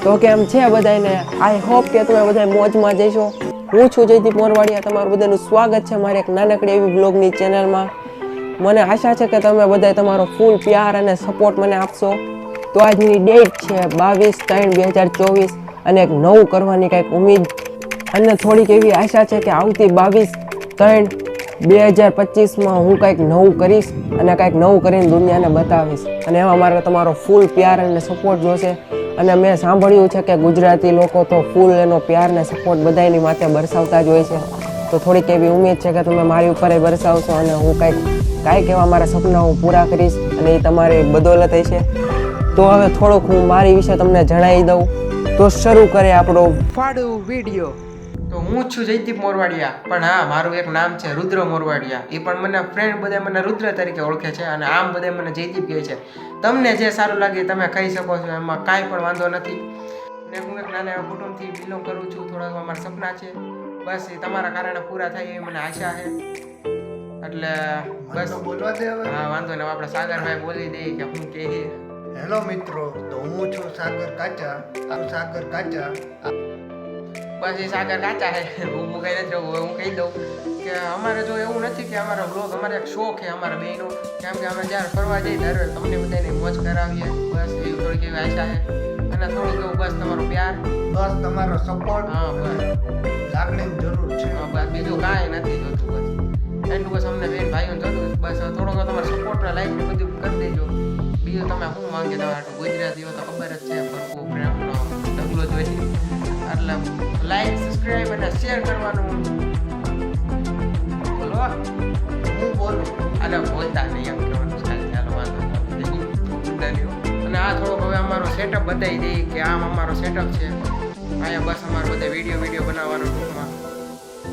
તો કેમ છે બધાને? આઈ હોપ કે તમે બધા મોજમાં જઈશો. હું છું જયદીપ મોરવાડિયા, તમારું બધાનું સ્વાગત છે મારી એક નાનકડી એવી બ્લોગની ચેનલમાં. મને આશા છે કે તમે બધા તમારો ફૂલ પ્યાર અને સપોર્ટ મને આપશો. તો આજની ડેટ છે 22/3/2024 અને એક નવું કરવાની કંઈક ઉમ્મીદ અને થોડીક એવી આશા છે કે આવતી 22/3/2025માં હું કંઈક નવું કરીશ અને કંઈક નવું કરીને દુનિયાને બતાવીશ. અને એમાં મારે તમારો ફૂલ પ્યાર અને સપોર્ટ જોશે. અને મેં સાંભળ્યું છે કે ગુજરાતી લોકો તો ફૂલ એનો પ્યાર ને સપોર્ટ બધાની માથે બરસાવતા જ હોય છે. તો થોડીક એવી ઉમ્મીદ છે કે તમે મારી ઉપર બરસાવશો અને હું કાંઈક એવા મારા સપના હું પૂરા કરીશ અને એ તમારી બદોલત હશે. તો હવે થોડુંક હું મારી વિશે તમને જણાવી દઉં. તો શરૂ કરે આપણો ફાડું વિડીયો. તો હું છું જયદીપ મોરવાડિયા, પણ હા, મારું એક નામ છે રુદ્ર મોરવાડિયા. એ પણ મને ફ્રેન્ડ બધા મને રુદ્ર તરીકે ઓળખે છે અને આમ બધા મને જયદીપ કહે છે. તમને જે સારું લાગે તમે કહી શકો છો, એમાં કાંઈ પણ વાંધો નથી. અને હું એક નાના એવા કુટુંબથી બિલોંગ કરું છું. થોડાક અમારા સપના છે, બસ એ તમારા કારણે પૂરા થાય એવી મને આશા છે. એટલે બસ બોલવા દે હવે. હા, વાંધો ને આપણે સાગરભાઈ બોલી દઈએ કે હું કે હેલો મિત્રો, તો હું છું સાગર કાચા. બસ એ સાગર કાચા છે. હું કઈ નથી રહું. હું કહી દઉં કે અમારે જો એવું નથી કે અમારો બ્લોગ અમારે એક શોખ છે અમારા બેનો. કેમ કે અમે જ્યારે ફરવા જઈએ ત્યારે તમને બધાને મોજ કરાવીએ. બસ એવી થોડીક એવી આશા છે અને થોડુંક એવું બસ તમારો પ્યાર, બસ તમારો સપોર્ટ, હા બસ લાગણીની જરૂર છે. હા બસ, બીજું કાંઈ નથી જોતું. બસ એટલું બસ અમને બેન ભાઈઓને જોતું. બસ થોડોક તમારો સપોર્ટ ને લાઈક ને બધું કરી દેજો. બીજું તમે શું માંગે તમારે ગુજરાતીઓ તો ખબર જ છે, ભરપૂર પ્રેમનો ઢગલો જ હોય. એટલે લાઈક, સબસ્ક્રાઈબ અને શેર કરવાનું બોલો. હું બોલું આને બોલતા નહીં એમ કહેવાનું ચાલે. ચાલો વાંધો નહીં. અને આ થોડોક હવે અમારો સેટઅપ બતાવી દઈએ કે આમ અમારો સેટઅપ છે. અહીંયા બસ અમારે બધે વિડીયો બનાવવાનો ટૂંકમાં.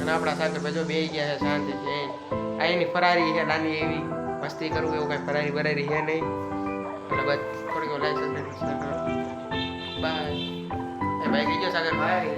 અને આપણા સાથે જો બે ગયા છે શાંતિથી. અહીંની ફરારી છે નાની એવી, મસ્તી કરવું એવું કાંઈ ફરારી બરારી છે નહીં. એટલે બસ થોડીક લાઈક સબસ્ક્રાઈબ બાય. એ ભાઈ કહીજો સાગર ભાઈ.